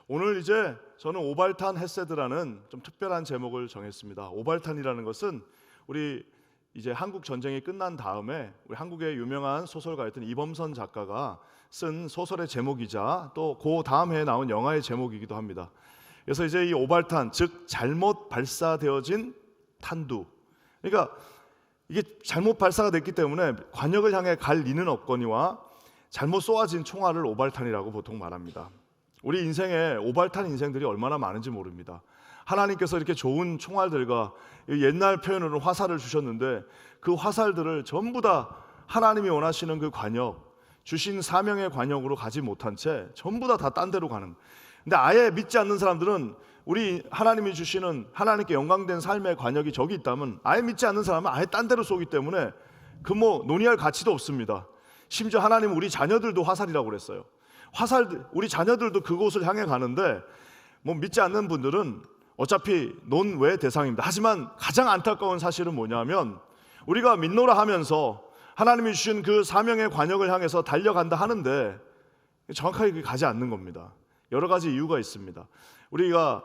오늘 이제 저는 오발탄 헤세드라는 좀 특별한 제목을 정했습니다. 오발탄이라는 것은 우리 이제 한국 전쟁이 끝난 다음에 우리 한국의 유명한 소설가였던 이범선 작가가 쓴 소설의 제목이자 또 그 다음 해에 나온 영화의 제목이기도 합니다. 그래서 이제 이 오발탄, 즉 잘못 발사되어진 탄두. 그러니까 이게 잘못 발사가 됐기 때문에 관역을 향해 갈 리는 없거니와 잘못 쏘아진 총알을 오발탄이라고 보통 말합니다. 우리 인생에 오발탄 인생들이 얼마나 많은지 모릅니다. 하나님께서 이렇게 좋은 총알들과 옛날 표현으로 화살을 주셨는데 그 화살들을 전부 다 하나님이 원하시는 그 관역, 주신 사명의 관역으로 가지 못한 채 전부 다 딴 데로 가는. 근데 아예 믿지 않는 사람들은 우리 하나님이 주시는 하나님께 영광된 삶의 관역이 저기 있다면 아예 믿지 않는 사람은 아예 딴 데로 쏘기 때문에 그 논의할 가치도 없습니다. 심지어 하나님은 우리 자녀들도 화살이라고 그랬어요. 우리 자녀들도 그곳을 향해 가는데 믿지 않는 분들은 어차피 논외 대상입니다. 하지만 가장 안타까운 사실은 뭐냐면 우리가 믿노라 하면서 하나님이 주신 그 사명의 관역을 향해서 달려간다 하는데 정확하게 가지 않는 겁니다. 여러 가지 이유가 있습니다. 우리가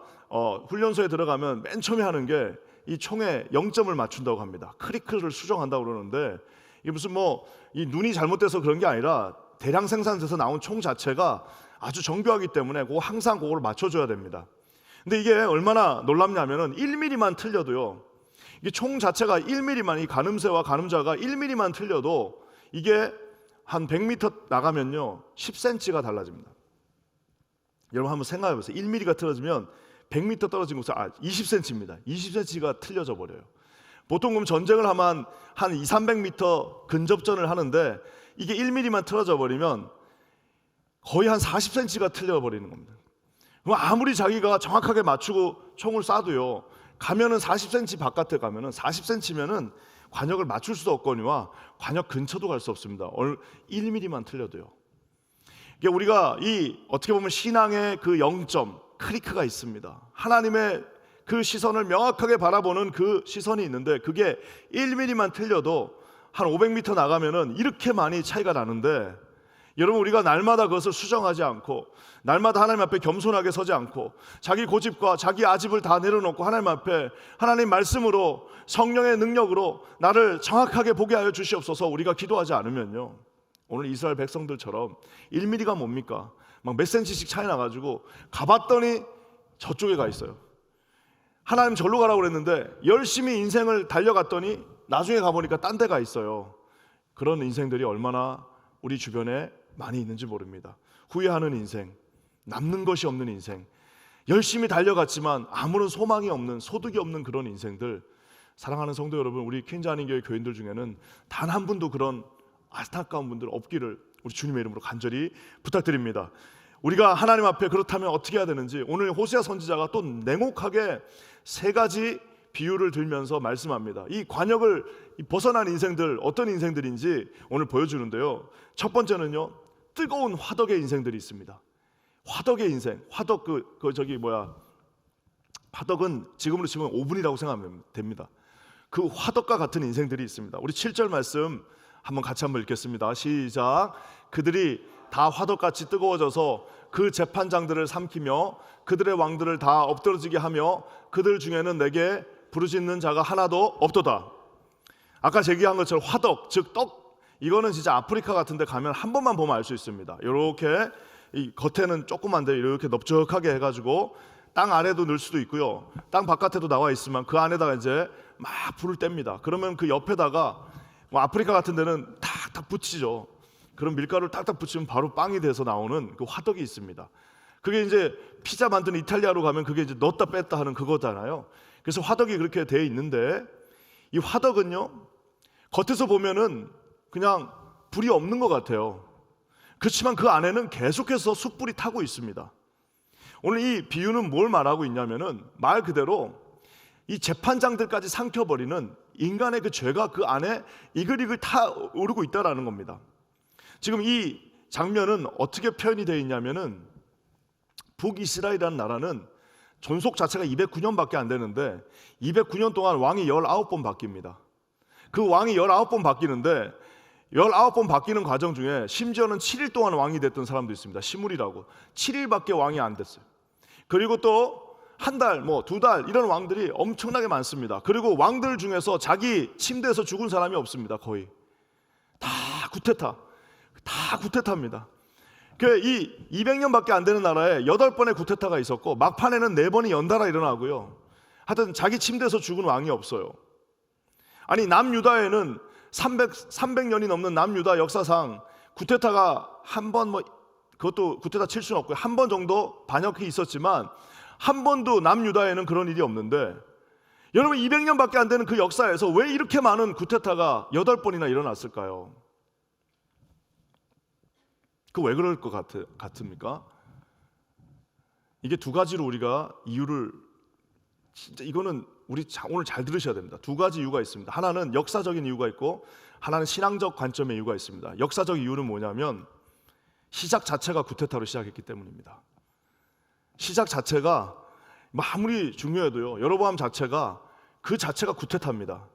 훈련소에 들어가면 맨 처음에 하는 게 이 총에 0점을 맞춘다고 합니다. 크리크를 수정한다고 그러는데 이게 무슨 이 눈이 잘못돼서 그런 게 아니라 대량 생산돼서 나온 총 자체가 아주 정교하기 때문에 항상 그걸 맞춰줘야 됩니다. 근데 이게 얼마나 놀랍냐면은 1mm만 틀려도요, 이게 총 자체가 1mm만, 이 가늠쇠와 가늠자가 1mm만 틀려도 이게 한 100m 나가면요 10cm가 달라집니다. 여러분 한번 생각해 보세요. 1mm가 틀어지면 100m 떨어진 곳에 20cm입니다. 20cm가 틀려져 버려요. 보통 그럼 전쟁을 하면 한 200-300m 근접전을 하는데 이게 1mm만 틀어져 버리면 거의 한 40cm가 틀려 버리는 겁니다. 그럼 아무리 자기가 정확하게 맞추고 총을 쏴도요, 가면은 40cm 바깥에 가면은 40cm면은 관역을 맞출 수도 없거니와 관역 근처도 갈 수 없습니다. 1mm만 틀려도요. 우리가 어떻게 보면 신앙의 그 0점 크리크가 있습니다. 하나님의 그 시선을 명확하게 바라보는 그 시선이 있는데 그게 1mm만 틀려도 한 500m 나가면은 이렇게 많이 차이가 나는데, 여러분 우리가 날마다 그것을 수정하지 않고 날마다 하나님 앞에 겸손하게 서지 않고 자기 고집과 자기 아집을 다 내려놓고 하나님 앞에 하나님 말씀으로 성령의 능력으로 나를 정확하게 보게 하여 주시옵소서 우리가 기도하지 않으면요, 오늘 이스라엘 백성들처럼 1mm가 뭡니까? 막 몇 센치씩 차이 나가지고 가봤더니 저쪽에 가 있어요. 하나님 절로 가라고 그랬는데 열심히 인생을 달려갔더니 나중에 가보니까 딴 데 가 있어요. 그런 인생들이 얼마나 우리 주변에 많이 있는지 모릅니다. 후회하는 인생, 남는 것이 없는 인생, 열심히 달려갔지만 아무런 소망이 없는, 소득이 없는 그런 인생들. 사랑하는 성도 여러분, 우리 퀸즈 한인교회 교인들 중에는 단 한 분도 그런 안타까운 분들 없기를 우리 주님의 이름으로 간절히 부탁드립니다. 우리가 하나님 앞에 그렇다면 어떻게 해야 되는지 오늘 호세아 선지자가 또 냉혹하게 3가지 비유를 들면서 말씀합니다. 이 관역을 벗어난 인생들, 어떤 인생들인지 오늘 보여주는데요. 첫 번째는요, 뜨거운 화덕의 인생들이 있습니다. 화덕의 인생, 화덕 화덕은 지금으로 치면 오븐이라고 생각하면 됩니다. 그 화덕과 같은 인생들이 있습니다. 우리 7절 말씀 한번 같이 읽겠습니다. 시작. 그들이 다 화덕같이 뜨거워져서 그 재판장들을 삼키며 그들의 왕들을 다 엎드러지게 하며 그들 중에는 내게 부르짖는 자가 하나도 없도다. 아까 제기한 것처럼 화덕, 즉 떡, 이거는 진짜 아프리카 같은 데 가면 한 번만 보면 알 수 있습니다. 이렇게 이 겉에는 조그만데 이렇게 넓적하게 해가지고 땅 안에도 넣을 수도 있고요, 땅 바깥에도 나와 있으면 그 안에다가 이제 막 불을 뗍니다. 그러면 그 옆에다가 아프리카 같은 데는 탁탁 붙이죠. 그럼 밀가루를 딱딱 붙이면 바로 빵이 돼서 나오는 그 화덕이 있습니다. 그게 이제 피자 만드는 이탈리아로 가면 그게 이제 넣었다 뺐다 하는 그거잖아요. 그래서 화덕이 그렇게 돼 있는데 이 화덕은요, 겉에서 보면은 그냥 불이 없는 것 같아요. 그렇지만 그 안에는 계속해서 숯불이 타고 있습니다. 오늘 이 비유는 뭘 말하고 있냐면은 말 그대로 이 재판장들까지 삼켜버리는 인간의 그 죄가 그 안에 이글이글 타오르고 있다라는 겁니다. 지금 이 장면은 어떻게 표현이 되어 있냐면은 북이스라엘이라는 나라는 존속 자체가 209년밖에 안 되는데 209년 동안 왕이 19번 바뀝니다. 그 왕이 19번 바뀌는데 19번 바뀌는 과정 중에 심지어는 7일 동안 왕이 됐던 사람도 있습니다. 시물이라고 7일밖에 왕이 안 됐어요. 그리고 또 한 달, 뭐 2달 이런 왕들이 엄청나게 많습니다. 그리고 왕들 중에서 자기 침대에서 죽은 사람이 없습니다. 거의 다 구테타입니다. 이 200년밖에 안 되는 나라에 8번의 구테타가 있었고 막판에는 4번이 연달아 일어나고요. 하여튼 자기 침대에서 죽은 왕이 없어요. 아니 남유다에는 300년이 넘는 남유다 역사상 구테타가 한 번, 뭐 그것도 구테타 칠 수는 없고요. 한 번 정도 반역이 있었지만 한 번도 남유다에는 그런 일이 없는데, 여러분 200년밖에 안 되는 그 역사에서 왜 이렇게 많은 구테타가 8번이나 일어났을까요? 그 왜 그럴 것 같습니까? 이게 두 가지로 우리가 이유를, 진짜 이거는 우리 오늘 잘 들으셔야 됩니다. 두 가지 이유가 있습니다. 하나는 역사적인 이유가 있고 하나는 신앙적 관점의 이유가 있습니다. 역사적 이유는 뭐냐면 시작 자체가 구테타로 시작했기 때문입니다. 시작 자체가 아무리 중요해도요, 여로보암 자체가 그 자체가 구테타입니다.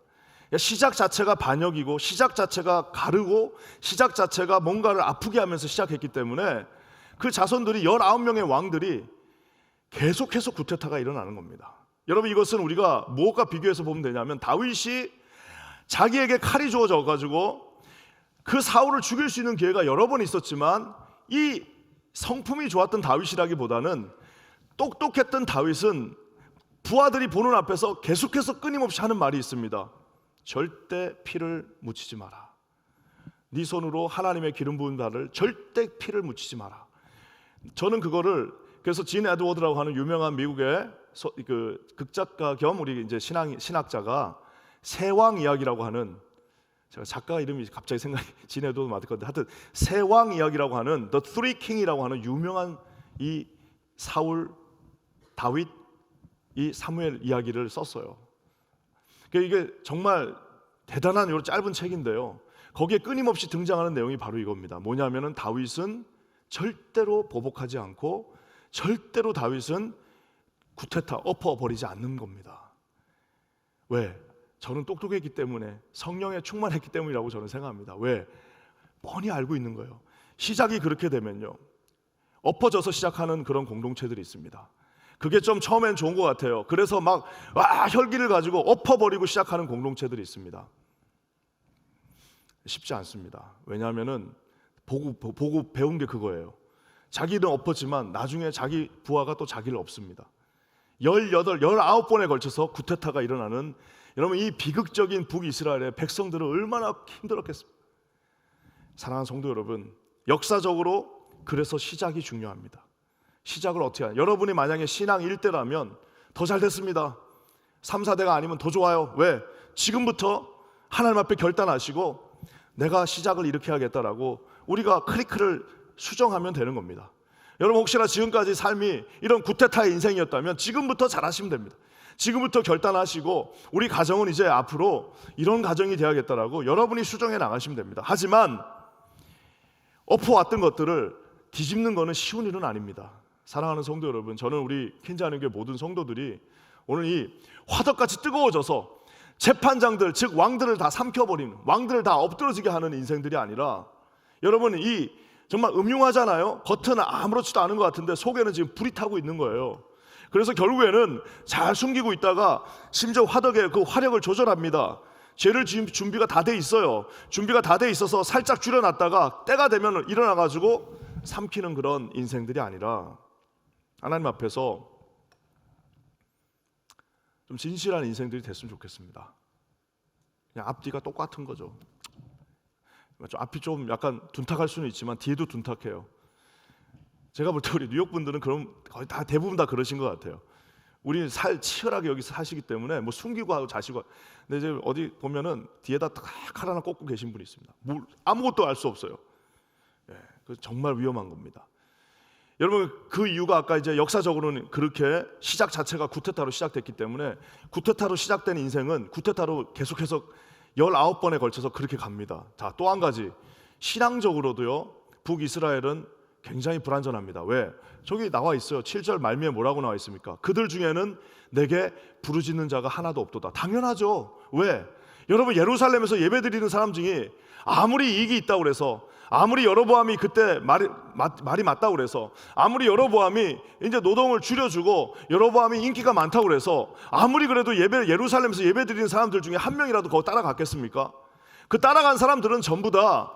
시작 자체가 반역이고 시작 자체가 가르고 시작 자체가 뭔가를 아프게 하면서 시작했기 때문에 그 자손들이 19명의 왕들이 계속해서 구테타가 일어나는 겁니다. 여러분 이것은 우리가 무엇과 비교해서 보면 되냐면 다윗이 자기에게 칼이 주어져 가지고 그 사울을 죽일 수 있는 기회가 여러 번 있었지만 이 성품이 좋았던 다윗이라기보다는 똑똑했던 다윗은 부하들이 보는 앞에서 계속해서 끊임없이 하는 말이 있습니다. 절대 피를 묻히지 마라. 네 손으로 하나님의 기름 부은 발을 절대 피를 묻히지 마라. 저는 그거를 그래서 진 에드워드라고 하는 유명한 미국의 그 극작가 겸 우리 이제 신학자가 세왕 이야기라고 하는, 제가 작가 이름이 갑자기 생각이 진 에드워드 맞을 건데 하여튼 세왕 이야기라고 하는 The Three King이라고 하는 유명한 이 사울, 다윗, 이 사무엘 이야기를 썼어요. 이게 정말 대단한 요 짧은 책인데요, 거기에 끊임없이 등장하는 내용이 바로 이겁니다. 뭐냐면은 다윗은 절대로 보복하지 않고 절대로 다윗은 구테타 엎어버리지 않는 겁니다. 왜? 저는 똑똑했기 때문에, 성령에 충만했기 때문이라고 저는 생각합니다. 왜? 뻔히 알고 있는 거예요. 시작이 그렇게 되면요, 엎어져서 시작하는 그런 공동체들이 있습니다. 그게 좀 처음엔 좋은 것 같아요. 그래서 막 혈기를 가지고 엎어버리고 시작하는 공동체들이 있습니다. 쉽지 않습니다. 왜냐하면은 보고 배운 게 그거예요. 자기는 엎었지만 나중에 자기 부하가 또 자기를 엎습니다. 19번에 걸쳐서 구테타가 일어나는, 여러분 이 비극적인 북이스라엘의 백성들은 얼마나 힘들었겠습니까? 사랑하는 성도 여러분, 역사적으로 그래서 시작이 중요합니다. 시작을 어떻게 하냐? 여러분이 만약에 신앙 1대라면 더 잘 됐습니다. 3, 4대가 아니면 더 좋아요. 왜? 지금부터 하나님 앞에 결단하시고 내가 시작을 이렇게 하겠다라고 우리가 클리크를 수정하면 되는 겁니다. 여러분 혹시나 지금까지 삶이 이런 구테타의 인생이었다면 지금부터 잘하시면 됩니다. 지금부터 결단하시고 우리 가정은 이제 앞으로 이런 가정이 되어야겠다라고 여러분이 수정해 나가시면 됩니다. 하지만 엎어왔던 것들을 뒤집는 것은 쉬운 일은 아닙니다. 사랑하는 성도 여러분, 저는 우리 킨자는교회 모든 성도들이 오늘 이 화덕같이 뜨거워져서 재판장들, 즉 왕들을 다 삼켜버리는, 왕들을 다 엎드러지게 하는 인생들이 아니라, 여러분 이 정말 음흉하잖아요. 겉은 아무렇지도 않은 것 같은데 속에는 지금 불이 타고 있는 거예요. 그래서 결국에는 잘 숨기고 있다가 심지어 화덕의 그 화력을 조절합니다. 죄를 지금 준비가 다 돼 있어요. 준비가 다 돼 있어서 살짝 줄여놨다가 때가 되면 일어나가지고 삼키는 그런 인생들이 아니라 하나님 앞에서 좀 진실한 인생들이 됐으면 좋겠습니다. 그냥 앞뒤가 똑같은 거죠. 좀 앞이 좀 약간 둔탁할 수는 있지만 뒤에도 둔탁해요. 제가 볼 때 우리 뉴욕 분들은 그럼 거의 다 대부분 다 그러신 것 같아요. 우리는 치열하게 여기서 사시기 때문에 뭐 숨기고 하고 자시고. 근데 이제 어디 보면은 뒤에다 칼 하나 꽂고 계신 분이 있습니다. 아무것도 알 수 없어요. 그 정말 위험한 겁니다. 여러분 그 이유가 아까 이제 역사적으로는 그렇게 시작 자체가 구테타로 시작됐기 때문에 구테타로 시작된 인생은 구테타로 계속해서 19번에 걸쳐서 그렇게 갑니다. 자, 또 한 가지, 신앙적으로도요 북이스라엘은 굉장히 불완전합니다. 왜? 저기 나와 있어요. 7절 말미에 뭐라고 나와 있습니까? 그들 중에는 내게 부르짖는 자가 하나도 없도다. 당연하죠. 왜? 여러분 예루살렘에서 예배드리는 사람 중에 아무리 이익이 있다고 그래서 아무리 여로보암이 그때 말이 맞다고 그래서, 아무리 여로보암이 이제 노동을 줄여주고 여로보암이 인기가 많다고 그래서 아무리 그래도 예루살렘에서 예배 드리는 사람들 중에 한 명이라도 거기 따라갔겠습니까? 그 따라간 사람들은 전부 다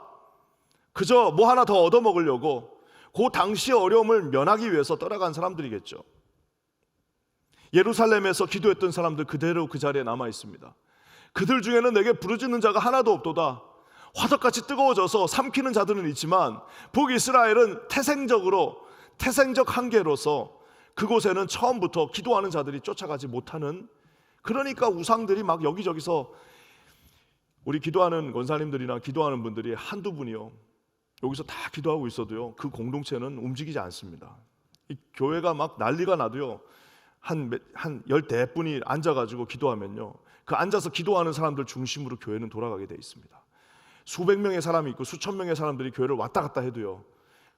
그저 뭐 하나 더 얻어먹으려고 그 당시의 어려움을 면하기 위해서 떠나간 사람들이겠죠. 예루살렘에서 기도했던 사람들 그대로 그 자리에 남아 있습니다. 그들 중에는 내게 부르짖는 자가 하나도 없도다. 화덕같이 뜨거워져서 삼키는 자들은 있지만 북이스라엘은 태생적 한계로서 그곳에는 처음부터 기도하는 자들이 쫓아가지 못하는, 그러니까 우상들이 막 여기저기서, 우리 기도하는 권사님들이나 기도하는 분들이 한두 분이요, 여기서 다 기도하고 있어도요, 그 공동체는 움직이지 않습니다. 이 교회가 막 난리가 나도요, 한 14분이 앉아가지고 기도하면요, 그 앉아서 기도하는 사람들 중심으로 교회는 돌아가게 돼 있습니다. 수백 명의 사람이 있고 수천 명의 사람들이 교회를 왔다 갔다 해도요,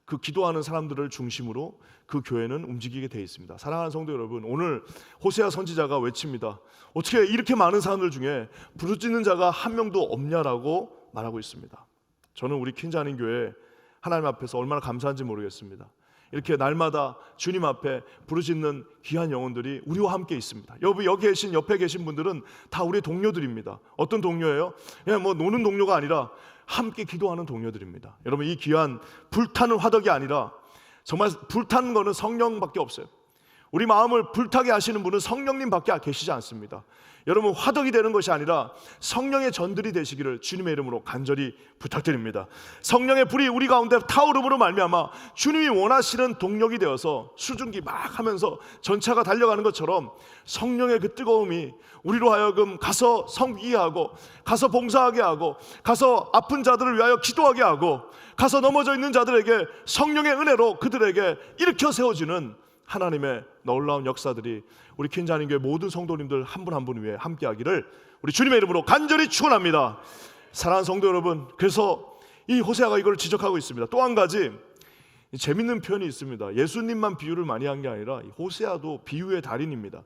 그 기도하는 사람들을 중심으로 그 교회는 움직이게 돼 있습니다. 사랑하는 성도 여러분, 오늘 호세아 선지자가 외칩니다. 어떻게 이렇게 많은 사람들 중에 부르짖는 자가 한 명도 없냐라고 말하고 있습니다. 저는 우리 킨자님 교회 하나님 앞에서 얼마나 감사한지 모르겠습니다. 이렇게 날마다 주님 앞에 부르짖는 귀한 영혼들이 우리와 함께 있습니다. 옆에 계신 분들은 다 우리의 동료들입니다. 어떤 동료예요? 그냥 뭐 노는 동료가 아니라 함께 기도하는 동료들입니다. 여러분, 이 귀한 불타는 화덕이 아니라, 정말 불타는 거는 성령밖에 없어요. 우리 마음을 불타게 하시는 분은 성령님밖에 계시지 않습니다. 여러분, 화덕이 되는 것이 아니라 성령의 전들이 되시기를 주님의 이름으로 간절히 부탁드립니다. 성령의 불이 우리 가운데 타오름으로 말미암아 주님이 원하시는 동력이 되어서 수증기 막 하면서 전차가 달려가는 것처럼 성령의 그 뜨거움이 우리로 하여금 가서 섬기게 하고, 가서 봉사하게 하고, 가서 아픈 자들을 위하여 기도하게 하고, 가서 넘어져 있는 자들에게 성령의 은혜로 그들에게 일으켜 세워지는 하나님의 놀라운 역사들이 우리 킨자님 교회 모든 성도님들 한 분 한 분 위에 함께하기를 우리 주님의 이름으로 간절히 축원합니다. 사랑하는 성도 여러분, 그래서 이 호세아가 이걸 지적하고 있습니다. 또 한 가지 재밌는 표현이 있습니다. 예수님만 비유를 많이 한 게 아니라 호세아도 비유의 달인입니다.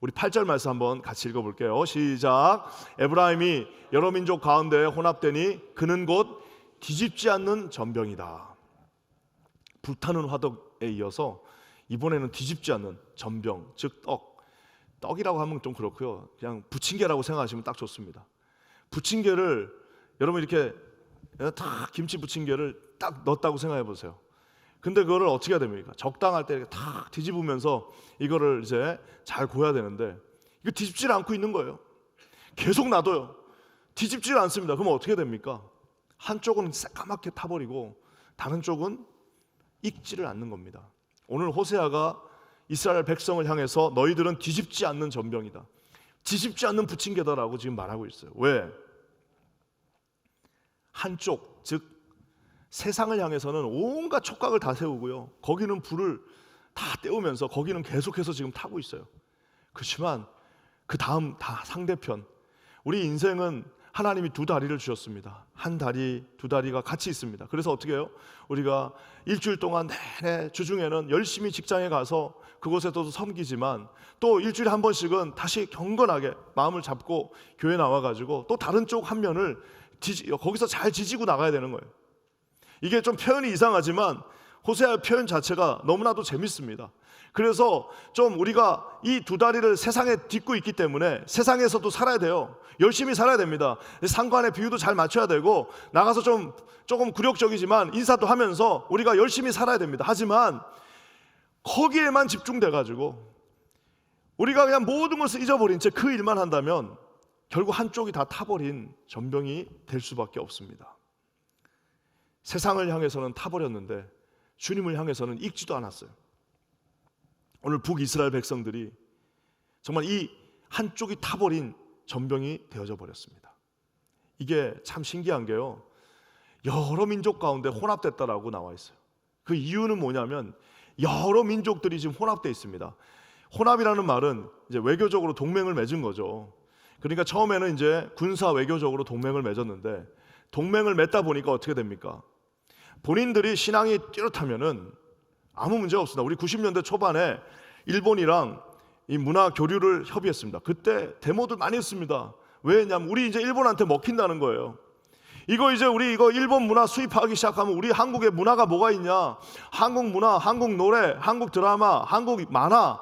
우리 8절 말씀 한번 같이 읽어볼게요. 시작. 에브라임이 여러 민족 가운데 혼합되니 그는 곧 뒤집지 않는 전병이다. 불타는 화덕에 이어서 이번에는 뒤집지 않는 전병, 즉 떡이라고 하면 좀 그렇고요, 그냥 부침개라고 생각하시면 딱 좋습니다. 부침개를 여러분 이렇게 탁 김치 부침개를 딱 넣었다고 생각해 보세요. 근데 그거를 어떻게 해야 됩니까? 적당할 때 이렇게 탁 뒤집으면서 이거를 이제 잘 고야 되는데 이거 뒤집질 않고 있는 거예요. 계속 놔둬요. 뒤집질 않습니다. 그러면 어떻게 됩니까? 한쪽은 새까맣게 타버리고 다른 쪽은 익지를 않는 겁니다. 오늘 호세아가 이스라엘 백성을 향해서 너희들은 뒤집지 않는 전병이다, 뒤집지 않는 부침개다라고 지금 말하고 있어요. 왜? 한쪽, 즉 세상을 향해서는 온갖 촉각을 다 세우고요, 거기는 불을 다 떼우면서 거기는 계속해서 지금 타고 있어요. 그렇지만 그 다음 다 상대편, 우리 인생은 하나님이 두 다리를 주셨습니다. 한 다리, 두 다리가 같이 있습니다. 그래서 어떻게 해요? 우리가 일주일 동안 내내 주중에는 열심히 직장에 가서 그곳에서도 섬기지만 또 일주일에 한 번씩은 다시 경건하게 마음을 잡고 교회 나와가지고 또 다른 쪽 한 면을 거기서 잘 지지고 나가야 되는 거예요. 이게 좀 표현이 이상하지만 호세아의 표현 자체가 너무나도 재밌습니다. 그래서 좀 우리가 이 두 다리를 세상에 딛고 있기 때문에 세상에서도 살아야 돼요. 열심히 살아야 됩니다. 상관의 비유도 잘 맞춰야 되고, 나가서 조금 굴욕적이지만 인사도 하면서 우리가 열심히 살아야 됩니다. 하지만 거기에만 집중돼 가지고 우리가 그냥 모든 것을 잊어버린 채 그 일만 한다면 결국 한쪽이 다 타버린 전병이 될 수밖에 없습니다. 세상을 향해서는 타버렸는데 주님을 향해서는 익지도 않았어요. 오늘 북이스라엘 백성들이 정말 이 한쪽이 타버린 전병이 되어져 버렸습니다. 이게 참 신기한 게요, 여러 민족 가운데 혼합됐다라고 나와 있어요. 그 이유는 뭐냐면 여러 민족들이 지금 혼합되어 있습니다. 혼합이라는 말은 이제 외교적으로 동맹을 맺은 거죠. 그러니까 처음에는 이제 군사 외교적으로 동맹을 맺었는데, 동맹을 맺다 보니까 어떻게 됩니까? 본인들이 신앙이 뚜렷하면은 아무 문제가 없습니다. 우리 90년대 초반에 일본이랑 이 문화 교류를 협의했습니다. 그때 데모들 많이 했습니다. 왜냐면 우리 이제 일본한테 먹힌다는 거예요. 이거 이제 우리 이거 일본 문화 수입하기 시작하면 우리 한국의 문화가 뭐가 있냐? 한국 문화, 한국 노래, 한국 드라마, 한국 만화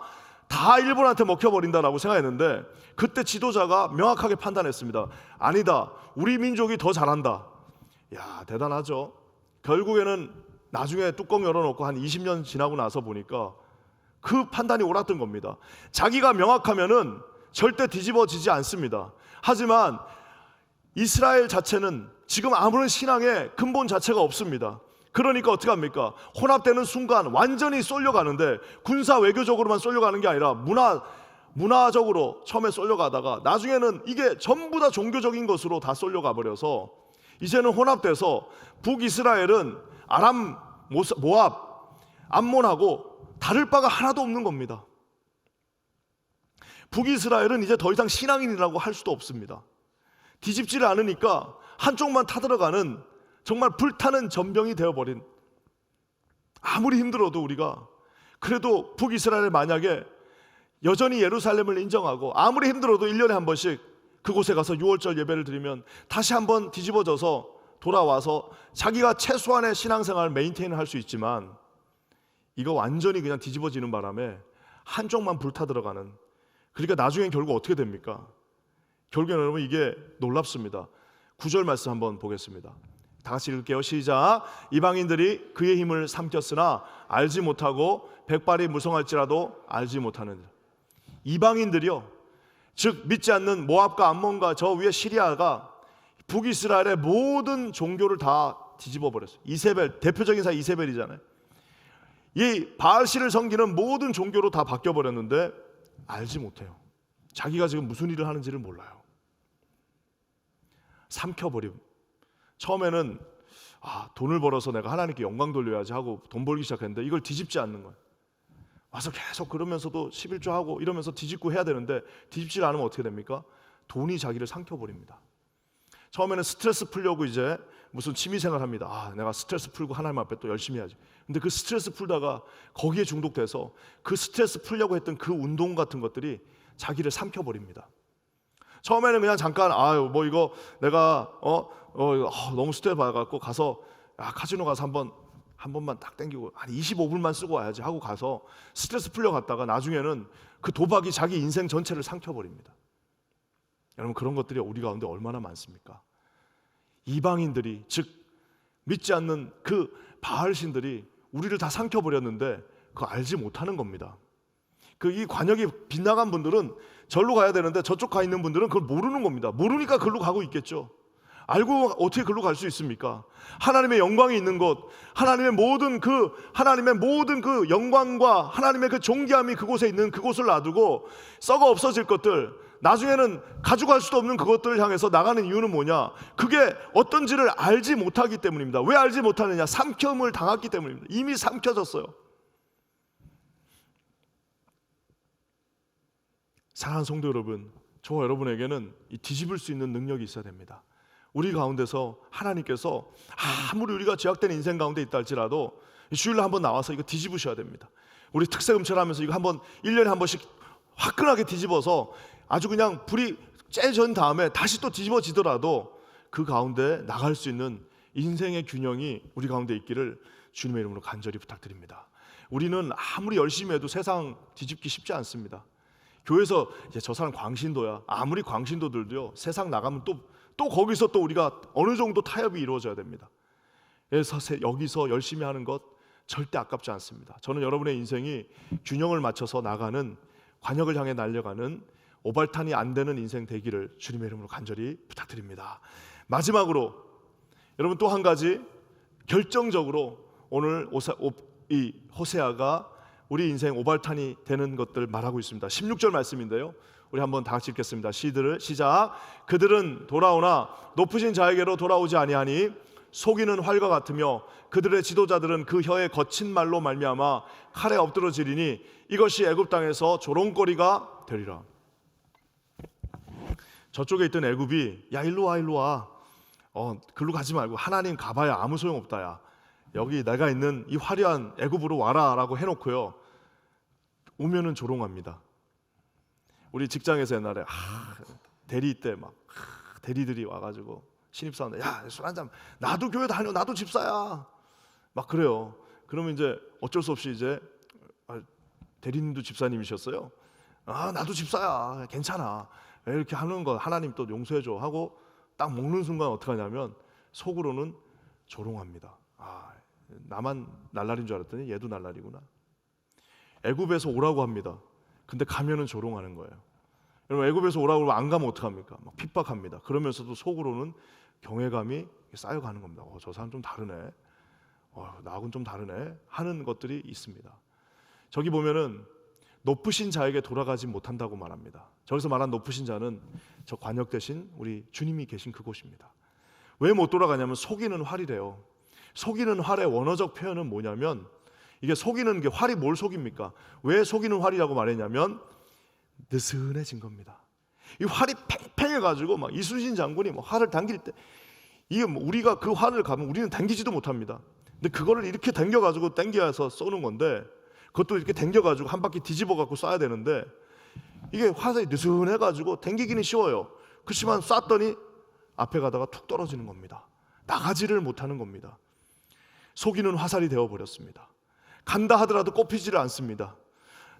다 일본한테 먹혀버린다라고 생각했는데 그때 지도자가 명확하게 판단했습니다. 아니다. 우리 민족이 더 잘한다. 야, 대단하죠. 결국에는 나중에 뚜껑 열어놓고 한 20년 지나고 나서 보니까 그 판단이 옳았던 겁니다. 자기가 명확하면은 절대 뒤집어지지 않습니다. 하지만 이스라엘 자체는 지금 아무런 신앙의 근본 자체가 없습니다. 그러니까 어떻게 합니까? 혼합되는 순간 완전히 쏠려가는데 군사 외교적으로만 쏠려가는 게 아니라 문화적으로 처음에 쏠려가다가 나중에는 이게 전부 다 종교적인 것으로 다 쏠려가 버려서 이제는 혼합돼서 북이스라엘은 아람, 모압, 암몬하고 다를 바가 하나도 없는 겁니다. 북이스라엘은 이제 더 이상 신앙인이라고 할 수도 없습니다. 뒤집지를 않으니까 한쪽만 타들어가는 정말 불타는 전병이 되어버린, 아무리 힘들어도 우리가 그래도 북이스라엘 만약에 여전히 예루살렘을 인정하고 아무리 힘들어도 1년에 한 번씩 그곳에 가서 6월절 예배를 드리면 다시 한번 뒤집어져서 돌아와서 자기가 최소한의 신앙생활을 메인테인을 할 수 있지만 이거 완전히 그냥 뒤집어지는 바람에 한쪽만 불타들어가는, 그러니까 나중엔 결국 어떻게 됩니까? 결국에는 여러분 이게 놀랍습니다. 9절 말씀 한번 보겠습니다. 다 같이 읽을게요. 시작. 이방인들이 그의 힘을 삼켰으나 알지 못하고 백발이 무성할지라도 알지 못하는, 이방인들이요, 즉 믿지 않는 모압과 암몬과 저 위에 시리아가 북이스라엘의 모든 종교를 다 뒤집어 버렸어요. 이세벨, 대표적인 사람 이세벨이잖아요. 이 바알신을 섬기는 모든 종교로 다 바뀌어 버렸는데 알지 못해요. 자기가 지금 무슨 일을 하는지를 몰라요. 삼켜버림. 처음에는 돈을 벌어서 내가 하나님께 영광 돌려야지 하고 돈 벌기 시작했는데 이걸 뒤집지 않는 거예요. 와서 계속 그러면서도 11조 하고 이러면서 뒤집고 해야 되는데 뒤집지 않으면 어떻게 됩니까? 돈이 자기를 삼켜버립니다. 처음에는 스트레스 풀려고 이제 무슨 취미생활 합니다. 내가 스트레스 풀고 하나님 앞에 또 열심히 해야지. 근데 그 스트레스 풀다가 거기에 중독돼서 그 스트레스 풀려고 했던 그 운동 같은 것들이 자기를 삼켜버립니다. 처음에는 그냥 잠깐 뭐 이거 내가 너무 스트레스 받아갖고 가서 카지노 가서 한 번만 딱 땡기고 한 25분만 쓰고 와야지 하고 가서 스트레스 풀려 갔다가 나중에는 그 도박이 자기 인생 전체를 삼켜버립니다. 여러분, 그런 것들이 우리 가운데 얼마나 많습니까? 이방인들이, 즉 믿지 않는 그 바알신들이 우리를 다 삼켜버렸는데 그거 알지 못하는 겁니다. 이 관역이 빗나간 분들은 절로 가야 되는데 저쪽 가 있는 분들은 그걸 모르는 겁니다. 모르니까 글로 가고 있겠죠. 알고 어떻게 글로 갈 수 있습니까? 하나님의 영광이 있는 곳, 하나님의 모든 그 영광과 하나님의 그 존귀함이 그곳에 있는 그곳을 놔두고 썩어 없어질 것들, 나중에는 가져갈 수도 없는 그것들을 향해서 나가는 이유는 뭐냐? 그게 어떤지를 알지 못하기 때문입니다. 왜 알지 못하느냐? 삼켜움을 당했기 때문입니다. 이미 삼켜졌어요. 사랑하는 성도 여러분, 저와 여러분에게는 이 뒤집을 수 있는 능력이 있어야 됩니다. 우리 가운데서 하나님께서 아무리 우리가 죄악된 인생 가운데 있다 할지라도 주일날 한번 나와서 이거 뒤집으셔야 됩니다. 우리 특세금철하면서 이거 한번 1년에 한 번씩 화끈하게 뒤집어서 아주 그냥 불이 쬐전 다음에 다시 또 뒤집어지더라도 그 가운데 나갈 수 있는 인생의 균형이 우리 가운데 있기를 주님의 이름으로 간절히 부탁드립니다. 우리는 아무리 열심히 해도 세상 뒤집기 쉽지 않습니다. 교회에서 저 사람 광신도야, 아무리 광신도들도요, 세상 나가면 또 거기서 또 우리가 어느 정도 타협이 이루어져야 됩니다. 그래서 여기서 열심히 하는 것 절대 아깝지 않습니다. 저는 여러분의 인생이 균형을 맞춰서 나가는, 관역을 향해 날려가는 오발탄이 안 되는 인생 되기를 주님의 이름으로 간절히 부탁드립니다. 마지막으로 여러분 또 한 가지, 결정적으로 오늘 이 호세아가 우리 인생 오발탄이 되는 것들 말하고 있습니다. 16절 말씀인데요, 우리 한번 다 같이 읽겠습니다. 시작. 그들은 돌아오나 높으신 자에게로 돌아오지 아니하니 속이는 활과 같으며 그들의 지도자들은 그 혀의 거친 말로 말미암아 칼에 엎드러지리니 이것이 애굽 땅에서 조롱거리가 되리라. 저쪽에 있던 애굽이 야 일로 와 글로 가지 말고 하나님 가봐야 아무 소용없다, 야 여기 내가 있는 이 화려한 애굽으로 와라 라고 해놓고요, 오면은 조롱합니다. 우리 직장에서 옛날에 대리 때 막 대리들이 와가지고 신입사원, 야, 술 한잔, 나도 교회 다녀, 나도 집사야, 막 그래요. 그러면 이제 어쩔 수 없이 이제 대리님도 집사님이셨어요. 아, 나도 집사야, 괜찮아, 이렇게 하는 거 하나님 또 용서해줘 하고 딱 먹는 순간 어떻게 하냐면 속으로는 조롱합니다. 아, 나만 날라린 줄 알았더니 얘도 날라리구나. 애굽에서 오라고 합니다. 근데 가면은 조롱하는 거예요. 여러분, 애굽에서 오라고 하면 안 가면 어떡합니까? 막 핍박합니다. 그러면서도 속으로는 경외감이 쌓여가는 겁니다. 저 사람 좀 다르네, 나하고는 좀 다르네 하는 것들이 있습니다. 저기 보면은 높으신 자에게 돌아가지 못한다고 말합니다. 저기서 말한 높으신 자는 저 관역 대신 우리 주님이 계신 그곳입니다. 왜 못 돌아가냐면 속이는 활이래요. 속이는 활의 원어적 표현은 뭐냐면, 이게 속이는 게, 활이 뭘 속입니까? 왜 속이는 활이라고 말했냐면 느슨해진 겁니다. 이 활이 팽팽해가지고 막 이순신 장군이 뭐 활을 당길 때, 이게 뭐 우리가 그 활을 가면 우리는 당기지도 못합니다. 근데 그거를 이렇게 당겨가지고 당겨서 쏘는 건데, 그것도 이렇게 당겨가지고 한 바퀴 뒤집어갖고 쏴야 되는데, 이게 화살이 느슨해가지고 당기기는 쉬워요. 그렇지만 쐈더니 앞에 가다가 툭 떨어지는 겁니다. 나가지를 못하는 겁니다. 속이는 화살이 되어버렸습니다. 간다 하더라도 꼽히지를 않습니다.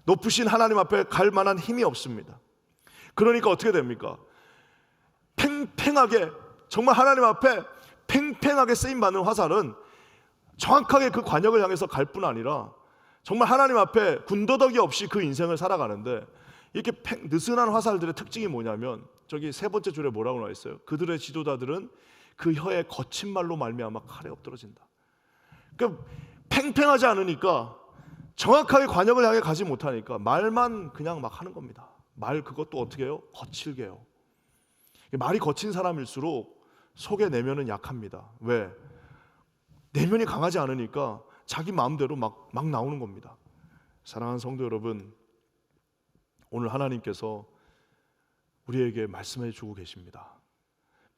높으신 하나님 앞에 갈 만한 힘이 없습니다. 그러니까 어떻게 됩니까? 팽팽하게, 정말 하나님 앞에 팽팽하게 쓰임받는 화살은 정확하게 그 관역을 향해서 갈 뿐 아니라 정말 하나님 앞에 군더더기 없이 그 인생을 살아가는데, 이렇게 느슨한 화살들의 특징이 뭐냐면, 저기 세 번째 줄에 뭐라고 나와 있어요? 그들의 지도자들은 그 혀의 거친 말로 말미암아 칼에 엎드러진다. 그러니까 팽팽하지 않으니까, 정확하게 관역을 향해 가지 못하니까 말만 그냥 막 하는 겁니다. 말 그것도 어떻게 해요? 거칠게 해요. 말이 거친 사람일수록 속의 내면은 약합니다. 왜? 내면이 강하지 않으니까 자기 마음대로 막 나오는 겁니다. 사랑하는 성도 여러분, 오늘 하나님께서 우리에게 말씀해 주고 계십니다.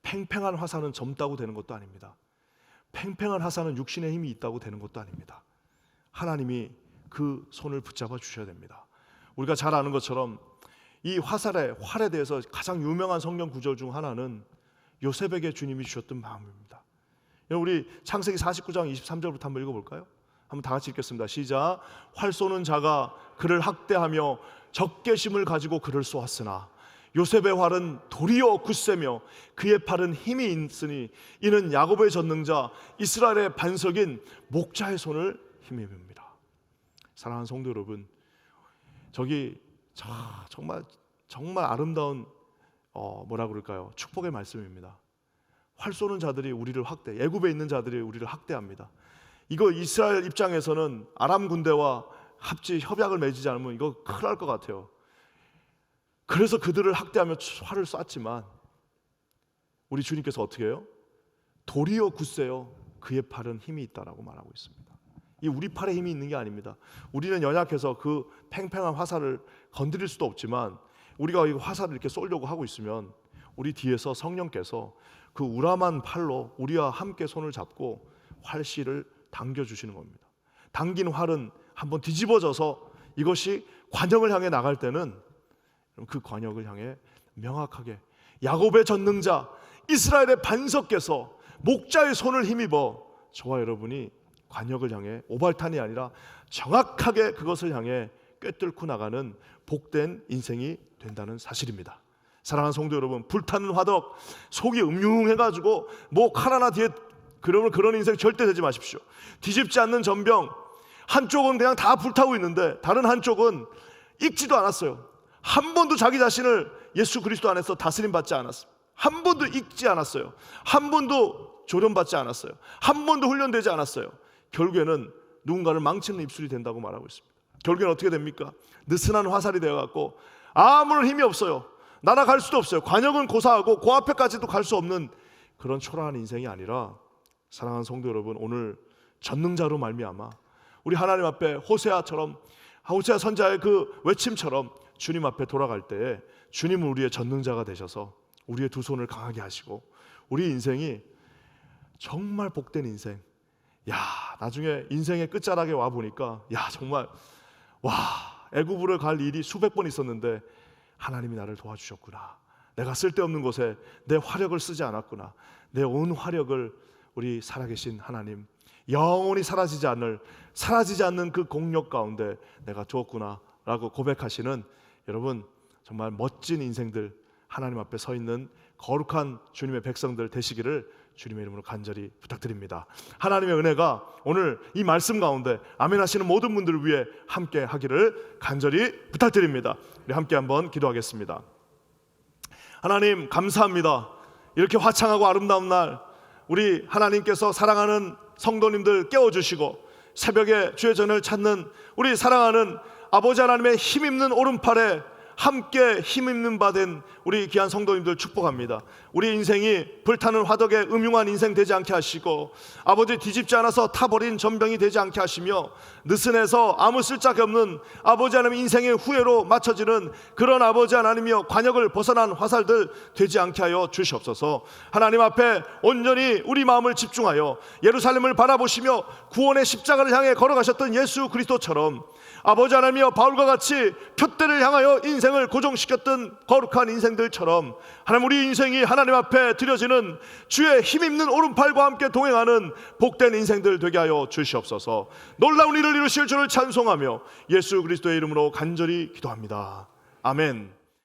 팽팽한 화살은 젊다고 되는 것도 아닙니다. 팽팽한 화살은 육신의 힘이 있다고 되는 것도 아닙니다. 하나님이 그 손을 붙잡아 주셔야 됩니다. 우리가 잘 아는 것처럼 이 활에 대해서 가장 유명한 성경 구절 중 하나는 요셉에게 주님이 주셨던 마음입니다. 우리 창세기 49장 23절부터 한번 읽어볼까요? 한번 다 같이 읽겠습니다. 시작. 활 쏘는 자가 그를 학대하며 적개심을 가지고 그를 쏘았으나 요셉의 활은 도리어 굳세며 그의 팔은 힘이 있으니 이는 야곱의 전능자 이스라엘의 반석인 목자의 손을 힘입니다. 사랑하는 성도 여러분, 저기 정말 아름다운 뭐라 그럴까요? 축복의 말씀입니다. 활 쏘는 자들이 우리를 애굽에 있는 자들이 우리를 학대합니다. 이거 이스라엘 입장에서는 아람 군대와 협약을 맺지 않으면 이거 큰일 날 것 같아요. 그래서 그들을 학대하며 활을 쐈지만 우리 주님께서 어떻게 해요? 도리어 굳세요 그의 팔은 힘이 있다라고 말하고 있습니다. 이 우리 팔에 힘이 있는 게 아닙니다. 우리는 연약해서 그 팽팽한 화살을 건드릴 수도 없지만, 우리가 이 화살을 이렇게 쏘려고 하고 있으면 우리 뒤에서 성령께서 그 우람한 팔로 우리와 함께 손을 잡고 활씨를 당겨주시는 겁니다. 당긴 활은 한번 뒤집어져서 이것이 관역을 향해 나갈 때는 그 관역을 향해 명확하게 야곱의 전능자 이스라엘의 반석께서 목자의 손을 힘입어 저와 여러분이 관역을 향해 오발탄이 아니라 정확하게 그것을 향해 꿰뚫고 나가는 복된 인생이 된다는 사실입니다. 사랑하는 성도 여러분, 불타는 화덕, 속이 음흉해가지고 뭐 칼 하나 뒤에 그런 인생 절대 되지 마십시오. 뒤집지 않는 전병, 한쪽은 그냥 다 불타고 있는데 다른 한쪽은 익지도 않았어요. 한 번도 자기 자신을 예수 그리스도 안에서 다스림 받지 않았어요. 한 번도 익지 않았어요. 한 번도 조련받지 않았어요. 한 번도 훈련되지 않았어요. 결국에는 누군가를 망치는 입술이 된다고 말하고 있습니다. 결국에는 어떻게 됩니까? 느슨한 화살이 되어갖고 아무런 힘이 없어요. 날아갈 수도 없어요. 관역은 고사하고 그 앞에까지도 갈 수 없는 그런 초라한 인생이 아니라, 사랑하는 성도 여러분, 오늘 전능자로 말미암아 우리 하나님 앞에 호세아 선자의 그 외침처럼 주님 앞에 돌아갈 때에 주님은 우리의 전능자가 되셔서 우리의 두 손을 강하게 하시고 우리 인생이 정말 복된 인생, 나중에 인생의 끝자락에 와 보니까 정말 애굽으로 갈 일이 수백 번 있었는데 하나님이 나를 도와주셨구나. 내가 쓸데없는 곳에 내 화력을 쓰지 않았구나. 내 온 화력을 우리 살아계신 하나님, 영원히 사라지지 않는 그 공력 가운데 내가 주었구나 라고 고백하시는 여러분, 정말 멋진 인생들, 하나님 앞에 서 있는 거룩한 주님의 백성들 되시기를 주님의 이름으로 간절히 부탁드립니다. 하나님의 은혜가 오늘 이 말씀 가운데 아멘 하시는 모든 분들을 위해 함께 하기를 간절히 부탁드립니다. 우리 함께 한번 기도하겠습니다. 하나님 감사합니다. 이렇게 화창하고 아름다운 날 우리 하나님께서 사랑하는 성도님들 깨워주시고 새벽에 주의 전을 찾는 우리 사랑하는 아버지 하나님의 힘있는 오른팔에 함께 힘있는 바 된 우리 귀한 성도님들 축복합니다. 우리 인생이 불타는 화덕에 음흉한 인생 되지 않게 하시고 아버지 뒤집지 않아서 타버린 전병이 되지 않게 하시며 느슨해서 아무 쓸데기 없는 아버지 하나님 인생의 후회로 맞춰지는 그런 아버지 하나님이여 관역을 벗어난 화살들 되지 않게 하여 주시옵소서. 하나님 앞에 온전히 우리 마음을 집중하여 예루살렘을 바라보시며 구원의 십자가를 향해 걸어가셨던 예수 그리스도처럼 아버지 하나님이여 바울과 같이 표대를 향하여 인생을 고정시켰던 거룩한 인생들처럼 하나님 우리 인생이 하나님 앞에 드려지는 주의 힘있는 오른팔과 함께 동행하는 복된 인생들 되게 하여 주시옵소서. 놀라운 일을 이루실 주를 찬송하며 예수 그리스도의 이름으로 간절히 기도합니다. 아멘.